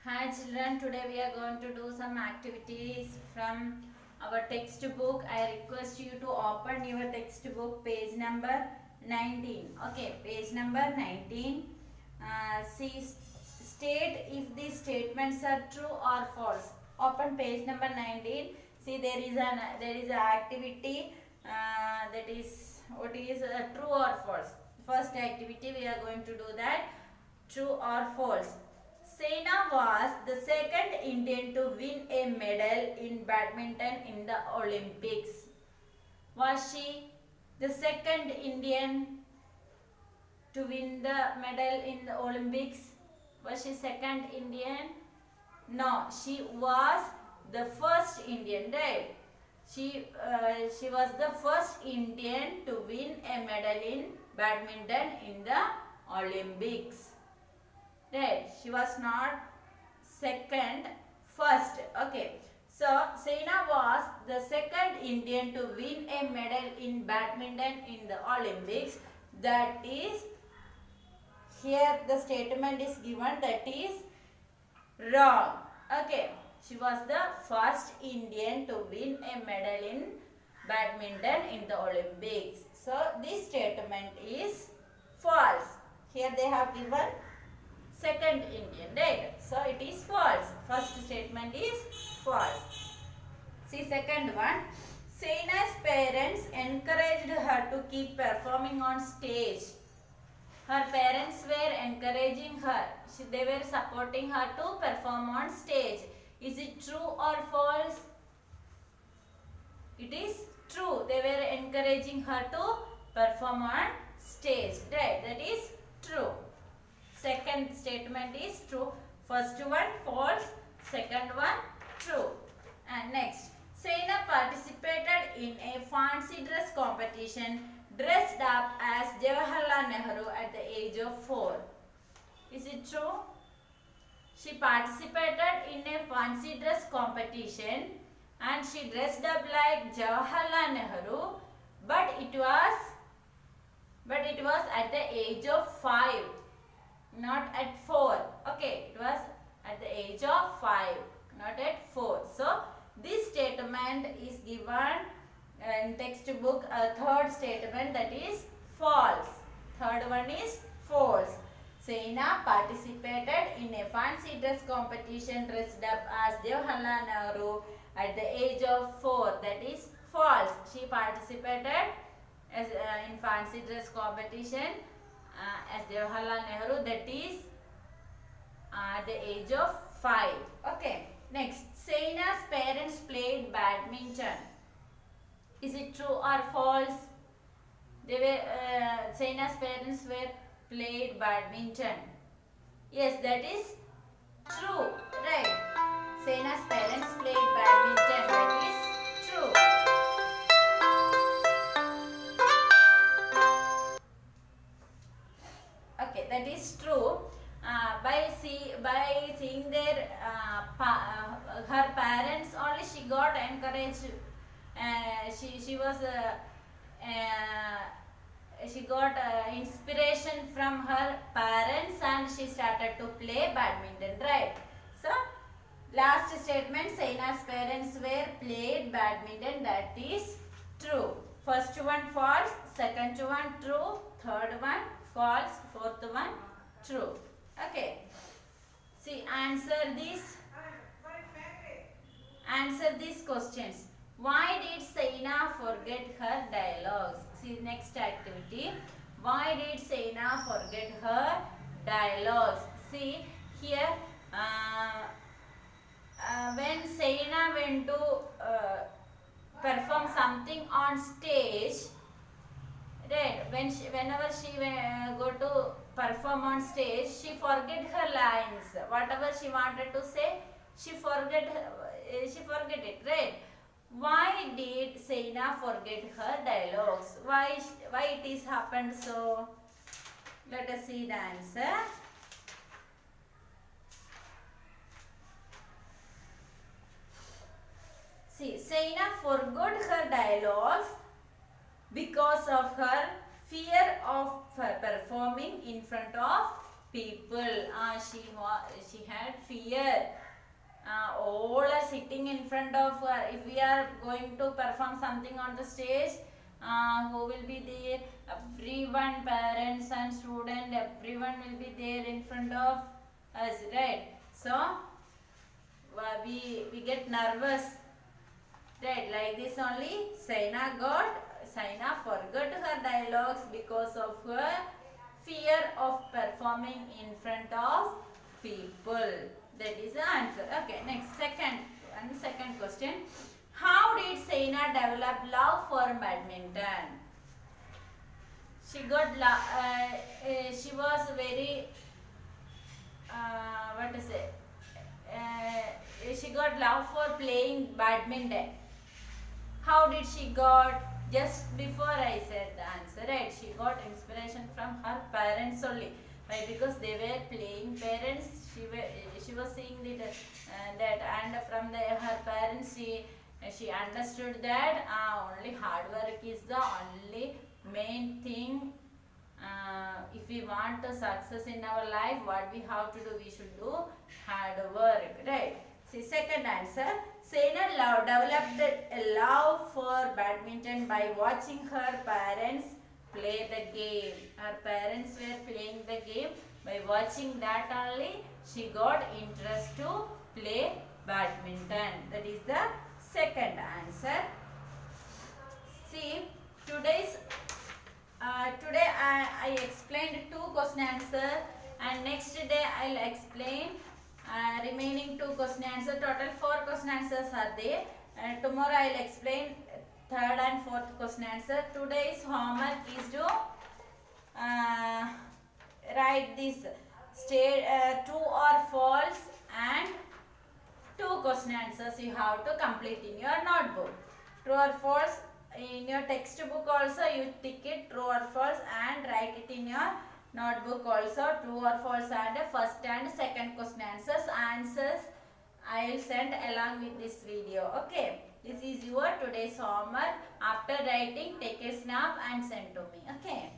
Hi children, today we are going to do some activities from our textbook. I request you to open your textbook page number 19. Okay, page number 19. State if these statements are true or false. Open page number 19. See there is an activity that is what is true or false. First activity we are going to do that, true or false. Saina was the second Indian to win a medal in badminton in the Olympics. Was she the second Indian to win the medal in the Olympics? Was she second Indian? No, she was the first Indian, right? She was the first Indian to win a medal in badminton in the Olympics. Right, she was not second, first. Okay, so Saina was the second Indian to win a medal in badminton in the Olympics. That is, here the statement is given, that is wrong. Okay, she was the first Indian to win a medal in badminton in the Olympics. So this statement is false. Here they have given second Indian, right? So it is false. First statement is false. See second one. Saina's parents encouraged her to keep performing on stage. Her parents were encouraging her. They were supporting her to perform on stage. Is it true or false? It is true. They were encouraging her to perform on stage. Right? That is true. Second statement is true. First one false. Second one true. And next, Saina participated in a fancy dress competition dressed up as Jawaharlal Nehru at the age of 4. Is it true? She participated in a fancy dress competition and she dressed up like Jawaharlal Nehru, but it was at the age of 5. Not at 4. Okay, it was at the age of 5, not at 4. So this statement is given in textbook. Third statement, that is false. Third one is false. Saina participated in a fancy dress competition dressed up as Jawaharlal Nehru at the age of 4. That is false. She participated as in fancy dress competition as Jawaharlal Nehru, that is at the age of 5. Okay. Next, Saina's parents played badminton. Is it true or false? Saina's parents were played badminton. Yes, that is true. Right. Saina's parents played badminton. That is true. Okay, that is true. By seeing their her parents only, she got encouraged. She got inspiration from her parents and she started to play badminton, right? So last statement, Saina's parents were played badminton. That is true. First one false, second one true, third one false, fourth one true. Okay. See, answer these questions. Why did Saina forget her dialogues? See next activity. Why did Saina forget her dialogues? See here, when Saina went to perform something on stage, right? Whenever she go to perform on stage, she forget her lines. Whatever she wanted to say, she forget it, right? Why did Saina forget her dialogues? Why it is happened so? Let us see the answer. See, Saina forgot her dialogues because of her fear of performing in front of people. She had fear fear. All are sitting in front of if we are going to perform something on the stage, who will be there? Everyone, parents and student, everyone will be there in front of us, right? So we get nervous, right? Like this only Saina forgot her dialogues because of her fear of performing in front of people. That is the answer. Okay, next second question. How did Saina develop love for badminton? She was very what to say? She got love for playing badminton. How did she got? Just before I said the answer, right? She got inspiration from her parents only. Why? Because they were playing parents. She was seeing that, and from her parents she understood that only hard work is the only main thing. If we want a success in our life, what we have to do? We should do hard work, right? See, second answer. Saina developed a love for badminton by watching her parents play the game. Her parents were playing the game. By watching that only, she got interest to play badminton. That is the second answer. See, today I explained 2 question answer, and next day I'll explain remaining 2 question answer. Total 4 question answers are there, and tomorrow I'll explain 3rd and 4th question answer. Today's homework is to write this true or false and 2 question answers you have to complete in your notebook. True or false, in your textbook also you tick it true or false and write it in your notebook also, true or false, and first and second question answers I will send along with this video. Okay, this is your today's homework. After writing, take a snap and send to me. Okay.